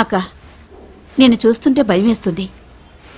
అక్క, నేను చూస్తుంటే భయం వేస్తుంది.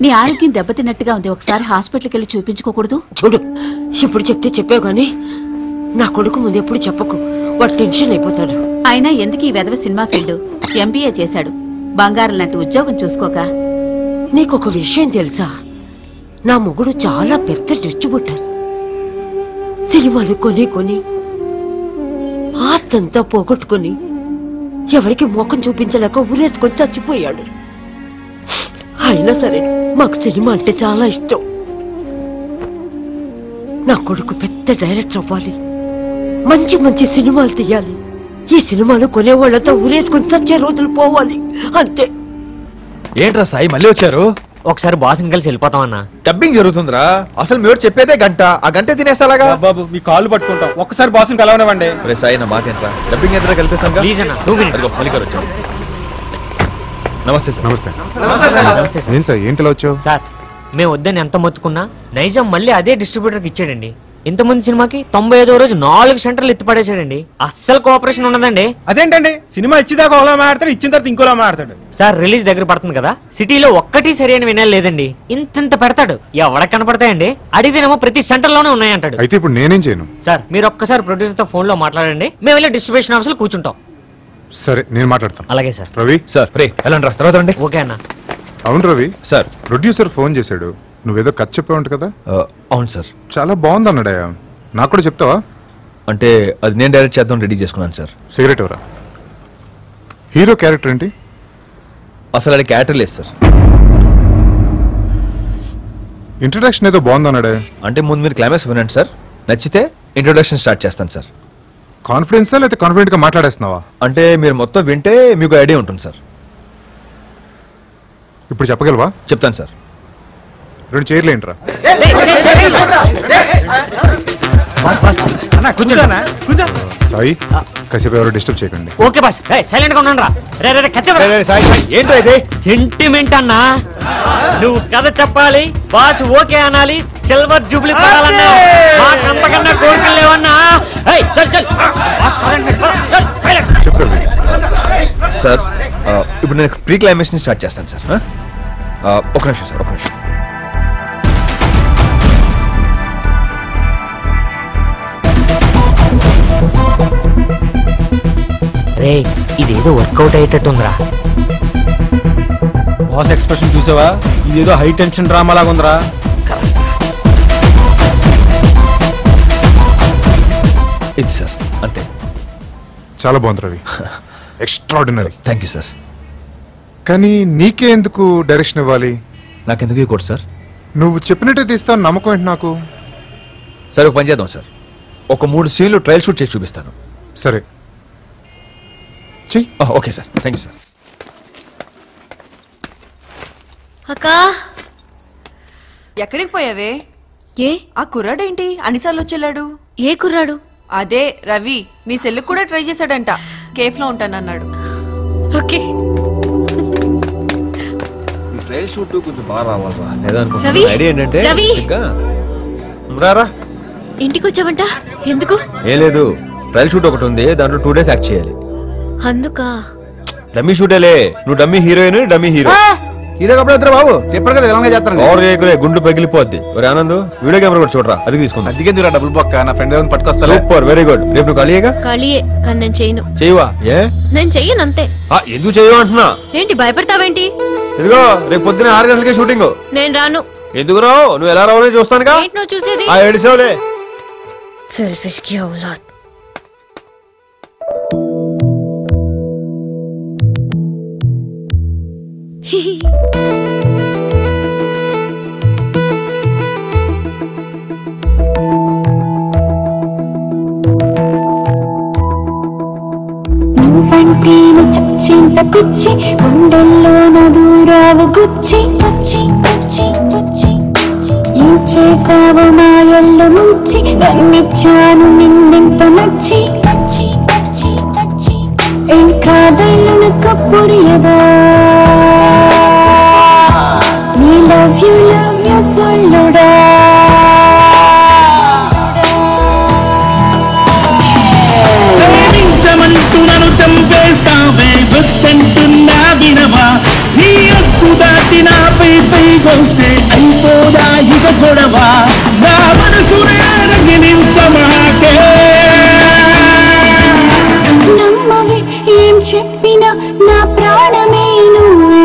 నీ ఆరోగ్యం దెబ్బతిన్నట్టుగా ఉంది. ఒకసారి హాస్పిటల్కి వెళ్ళి చూపించుకోకూడదు? చూడు, ఇప్పుడు చెప్తే చెప్పావు గానీ నా కొడుకు ముందు ఎప్పుడు చెప్పకు, వాడు టెన్షన్ అయిపోతాడు. అయినా ఎందుకు ఈ వెధవ సినిమా ఫీల్డ్? ఎంబీఏ చేశాడు, బంగారం లాంటి ఉద్యోగం చూసుకోక. నీకొక విషయం తెలుసా? నా మొగుడు చాలా పెద్ద డిస్ట్రిబ్యూటర్. సినిమాలు కొని కొని ఆస్తంతా పోగొట్టుకుని ఎవరికి ముఖం చూపించలేక ఊరేసుకొని చచ్చిపోయాడు. అయినా సరే మాకు సినిమా అంటే చాలా ఇష్టం. నా కొడుకు పెద్ద డైరెక్టర్ అవ్వాలి, మంచి మంచి సినిమాలు తీయాలి, ఈ సినిమాలు కొనేవాళ్ళంతా ఊరేసుకొని చచ్చే రోజులు పోవాలి, అంతే. ఏంట్రా సాయి మళ్ళీ వచ్చారు? ఒకసారి బాస్ని కలిసి వెళ్ళిపోతామన్నా. డబ్బింగ్ జరుగుతుందిరా, అసలు మీరు చెప్పేదే గంట, ఆ గంటే తినేస్తాలాగా. బాబు మీ కాళ్ళు పట్టుకుంటాం, ఒక్కసారి బాస్ని కలవనివ్వండి. రే సాయి, నా మాట ఏంట్రా, డబ్బింగ్ ఎంత కల్పిస్తాం. నమస్తే సార్. నమస్తే ఏం సార్, ఏంటిలా వచ్చావు? సార్ మేము వద్దని ఎంత మొత్తుకున్నా నైజాం మళ్ళీ అదే డిస్ట్రిబ్యూటర్కి ఇచ్చాడండి. ఇంతమంది సినిమాకి 95వ రోజు 4 సెంటర్లు ఎత్తిపడేసాడండి. అస్సలు కోఆపరేషన్ ఉండదండి. అదేంటండి, సినిమా ఇచ్చేదాకా ఒకలా మాట్లాడతాడు, ఇచ్చిన తర్వాత ఇంకోలా మాట్లాడతాడు. సార్ రిలీజ్ దగ్గర పడుతుంది కదా, సిటీలో ఒక్కటి సరైన వినాలి లేదండి. ఇంత పెడతాడు, ఎవడకి కనపడతాయండి. అడిగితేనేమో ప్రతి సెంటర్ లోనే ఉన్నాయంటాడు. అయితే ఇప్పుడు నేనేం చేయను? సార్ మీరు ఒక్కసారి ప్రొడ్యూసర్ తో ఫోన్ లో మాట్లాడండి, మేము వెళ్ళి డిస్ట్రిబ్యూషన్ ఆఫీస్ లో కూర్చుంటాం. సరే నేను మాట్లాడతాను. అలాగే సార్. రవి సార్, రే వెళ్ళండి, తర్వాత రండి. ఓకే అన్న. అవును రవి సార్, ప్రొడ్యూసర్ ఫోన్ చేశాడు, నువ్వేదో కథ చెప్పావంట కదా? అవును సార్. చాలా బాగుంది అన్నాడయా, నాకు కూడా చెప్తావా? అంటే అది నేను డైరెక్ట్ చేద్దాం రెడీ చేసుకున్నాను సార్. సిగరెట్ ఎవరా? హీరో క్యారెక్టర్ ఏంటి? అసలు అది క్యారెక్టర్ లేదు సార్. ఇంట్రడక్షన్ ఏదో బాగుంది అన్నాడే. అంటే ముందు మీరు క్లైమాక్స్ వినండి సార్, నచ్చితే ఇంట్రొడక్షన్ స్టార్ట్ చేస్తాను సార్. కాన్ఫిడెన్సా లేకపోతే కాన్ఫిడెంట్ గా మాట్లాడేస్తున్నావా? అంటే మీరు మొత్తం వింటే మీకు ఐడియా ఉంటుంది సార్. ఇప్పుడు చెప్పగలవా? చెప్తాను సార్. 2 చైర్లు ఏంట్రా? సాయి కాసేపు ఎవరు డిస్టర్బ్ చేయకండి. ఓకే బాస్, సైలెంట్ గా ఉండండి రా. సెంటిమెంట్ అన్నా, నువ్వు కథ చెప్పాలి, బాస్ ఓకే అనాలి, సిల్వర్ జూబ్లీ పడాలన్నా, మాకంతకన్నా కోరికలు లేవన్నా. సార్ ఇప్పుడు నేను ప్రీ క్లైమాక్స్ ని స్టార్ట్ చేస్తాను సార్. ఒక నిమిషం సార్, ఒక నిమిషం. రే ఇదేదో వర్కౌట్ అయ్యేటట్టుందిరా. బాస్ ఎక్స్ప్రెషన్ చూసావా? ఇదేదో హై టెన్షన్ డ్రామా లాగా ఉందిరా. ఇది సార్ అంతే. చాలా బాగుంది Ravi, extraordinary. Thank you sir. కానీ నీకే ఎందుకు డైరెక్షన్ ఇవ్వాలి? నాకెందుకు ఇవ్వకూడదు సార్? నువ్వు చెప్పినట్టే తీస్తాను నమ్మకం ఏంటి నాకు. సరే ఒక పని చేద్దాం సార్, ఒక 3 సీన్లు ట్రయల్ షూట్ చేసి చూపిస్తాను. సరే చెయ్యి. Okay sir, thank you sir. అక్కా ఎక్కడికి పోయావే? ఏ ఆ కుర్రాడేంటి అన్నిసార్లు వచ్చేలాడు? ఏ కుర్రాడు? అదే రవి, నీ సెల్లు కూడా ట్రై చేశాడంట, కేఫ్ లో ఉంటానన్నాడు. ఓకే ట్రయల్ షూట్ కొంచెం బాగా రావాలరా. రవి, ఐడియా ఏంటంటే రవి. రారా. ఇంటికి వచ్చావంట, ఎందుకు? ఏం లేదు, ట్రయల్ షూట్ ఒకటి ఉంది, దాంట్లో 2 days యాక్ట్ చేయాలి. అందుకా? డమ్మీ షూటేలే, నువ్వు dummy heroine, dummy hero. Hero కప్పుడు వద్దరా బాబు, చెప్పారు కదా ఎలా చేస్తాను. ఓవర్ గుండు పగిలిపోద్ది. ఒరే ఆనంద్, వీడియో కెమెరా కూడా చూడరా, అది తీసుకుంటా. అందుకే డబుల్ బొక్క, నా ఫ్రెండ్ ఏమైనా పట్టుకొస్తా. Super, very good. రేపు నువ్వు ఖాళీయేగా? ఖాళీయే, కానీ నేను చేయను. చేయవా? ఏ నేను చెయ్యను అంతే. ఎందుకు చేయవు అంటున్నా? ఏంటి భయపడతావేంటి? ఇదిగో రేపు పొద్దున 6 గంటలకే షూటింగ్. నేను రాను. ఎందుకు రావు? నువ్వు ఎలా రావు చూస్తానుగా. నువ్వు చూసేది ఏడిసావులే. సెల్ఫిష్ కి ఔలాద్. నువ్వంటేను చచ్చేంత పిచ్చి, గుండెల్లో నదూరావు గుచ్చి, ఏం చేసావు మాయల్లో ముంచి, నన్నిచ్చాను నిన్నెంత నచ్చి, ఏం కాదలను కప్పుడియదా, నీ లవ్ యూ సొల్లుడా. చూడవా నా మనసునే రగిలించమాకే నమ్మవే ఏం చెప్పినా నా ప్రాణమే నువ్వే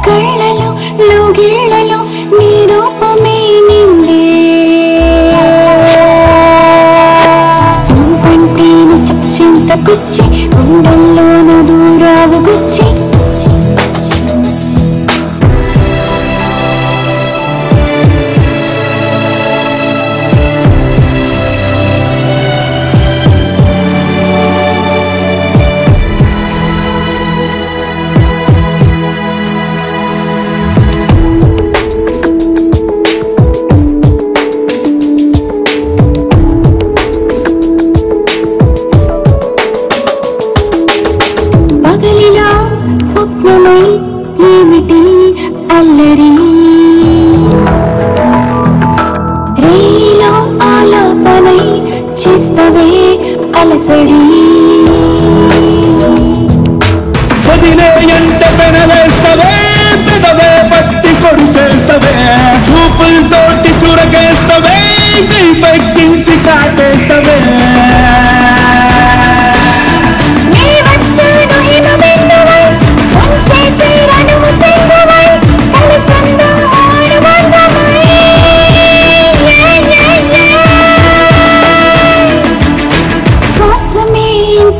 కళ్ళలో లోగిళ్ళలో నీ రూపమే నిండే నువ్వంటే నీ చచ్చింత పిచ్చి గుండెల్లోనూ దూరావు గుచ్చి పగలిలా స్వప్నమై ఏమిటి అల్లరి రేలో ఆలాపనై చేస్తవే అలసడి వదిలే ఎంత పెనవేస్తవే పెదవే పట్టి కొడుకేస్తవే చూపులతోటి చురకేస్తవే కై పట్టించి కాటేస్తవే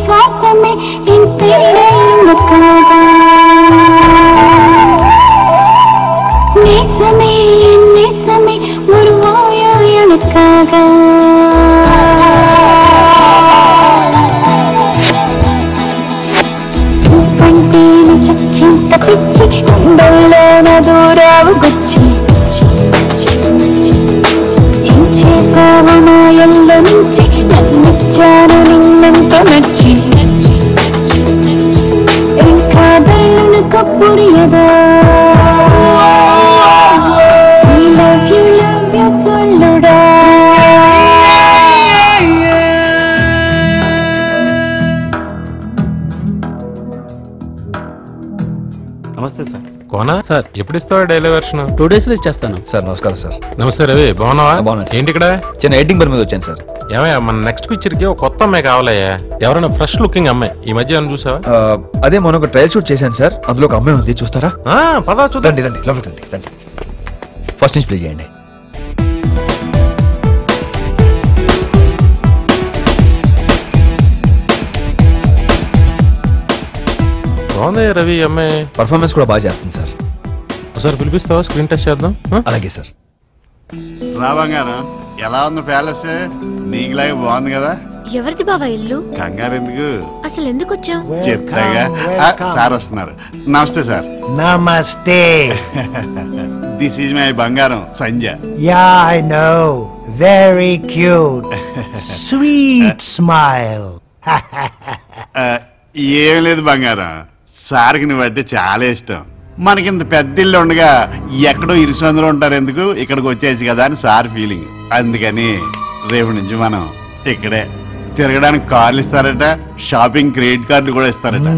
శ్వాసమే ఇంతేనే కాగా నేసమే నేసమే మురువాయన కాగా నువ్వంటేనే చచ్చింత పిచ్చి గుండెల్లోన దూరావు గుచ్చి ఏం చేసావు మాయల్లో నుంచి నన్నిచ్చాను నిన్నంత నచ్చి ఇంకా బెల్లును కప్పుడియదా లవ్ యూ సొల్లుడా నమస్తే సార్. కోనా సార్ ఎప్పుడు ఇస్తావా డైలీ వెర్షన్? 2 days లో ఇచ్చేస్తాను. సార్ నమస్కారం సార్. నమస్తే రవి, బాగున్నావా? బాగున్నా సార్. ఏంటి ఇక్కడ చిన్న ఎడిటింగ్ పని మీద వచ్చాను సార్. ఏమయ్యా మన నెక్స్ట్ పిక్చర్ కి ఒక కొత్త అమ్మాయి కావాలయ్యా. ఎవరైనా ఫ్రెష్ లుకింగ్ అమ్మాయి ఈ మధ్య ఏమైనా చూసావా? అదే మొన్న ఒక ట్రయల్ షూట్ చేశాను సార్. అందులో ఒక అమ్మాయి ఉంది, చూస్తారా? పదా చూద్దాం. రండి రండి లోపలికి రండి రండి. ఫస్ట్ నుంచి ప్లే చేయండి. బాగుంది రవి అమ్మాయి. పర్ఫార్మెన్స్ కూడా బాగా చేస్తుంది సార్. ఒకసారి పిలిపిస్తావా, స్క్రీన్ టెస్ట్ చేద్దాం. అలాగే సార్. రావంగాను ఎలా ఉంది ప్యాలెస్? నీకులాగే బాగుంది కదా? ఎవరిది బావా ఇల్లు? కంగారు ఎందుకు, అసలు ఎందుకు వచ్చాం? చెప్తాగా. సార్ వస్తున్నారు. నమస్తే సార్. నమస్తే. దిస్ ఈజ్ మై బంగారం Sanjay. Yeah I know, very cute, sweet smile. ఏం లేదు బంగారం, సార్కి నువ్వు అంటే చాలా ఇష్టం. మనకింత పెద్ద ఇల్లు ఉండగా ఎక్కడో ఇరుసందులో ఉంటారు ఎందుకు, ఇక్కడికి వచ్చేసి కదా అని సార్ ఫీలింగ్. అందుకని రేపు నుంచి మనం ఇక్కడే తిరగడానికి కార్లు ఇస్తారట, షాపింగ్ క్రెడిట్ కార్డులు కూడా ఇస్తారట.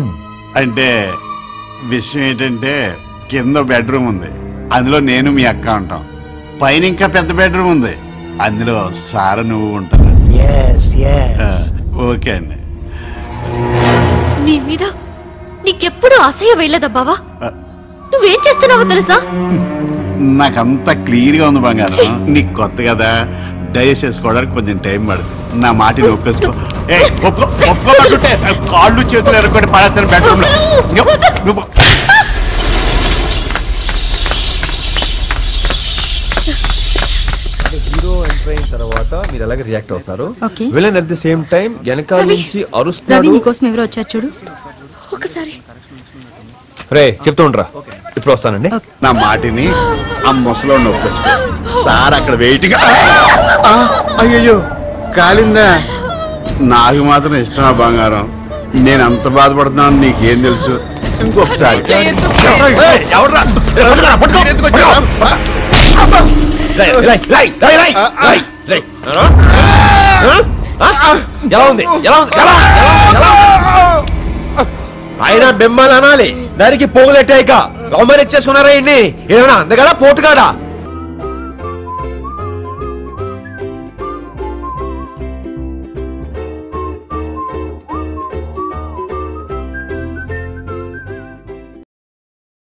అంటే విషయం ఏంటంటే కింద బెడ్రూమ్ ఉంది, అందులో నేను మీ అక్క ఉంటాం. పైన ఇంకా పెద్ద బెడ్రూమ్ ఉంది, అందులో సార్ నువ్వు ఉంటారు. ఓకే అండి. నీ మీద నీకెప్పుడు అసహ్య వేయలేదా బావా? నువ్వేం చేస్తున్నావో తెలుసా? నాకంతా క్లియర్ గా ఉంది బంగారం. నీకు కొత్త కదా, డైజెస్ట్ చేసుకోవడానికి కొంచెం టైం పడుతుంది. నా మాటని ఒప్పేసుకో. ఒప్పుకోమంటుంటే కాళ్ళు చేతులు ఎరగొట్టి పడేస్తాను బెడ్రూమ్ లో. హీరో ఎంటర్ అయిన తర్వాత మీరు ఎలాగ రియాక్ట్ అవుతారు? Villain at the same time వెనకాల నుంచి అరుస్తున్నాడు. నీకోసం ఎవరో వచ్చారు చూడు ఒకసారి. రే చెప్తూ ఉండరా, ఇప్పుడు వస్తానండి. నా మాటిని ఆ ముసలో నొప్పేసుకో. సార్ అక్కడ వెయిటింగ్. అయ్యో కాలిందా? నాకు మాత్రం ఇష్టమా బంగారం? నేను అంత బాధపడుతున్నాను నీకేం తెలుసు? ఇంకొకసారి ఆయన బెమ్మలు అనాలి, దానికి పోగులెట్టాయిక లవ్ మ్యారేజ్ చేసుకున్నారా ఇన్ని ఏమైనా అందగాడా పోటుగాడా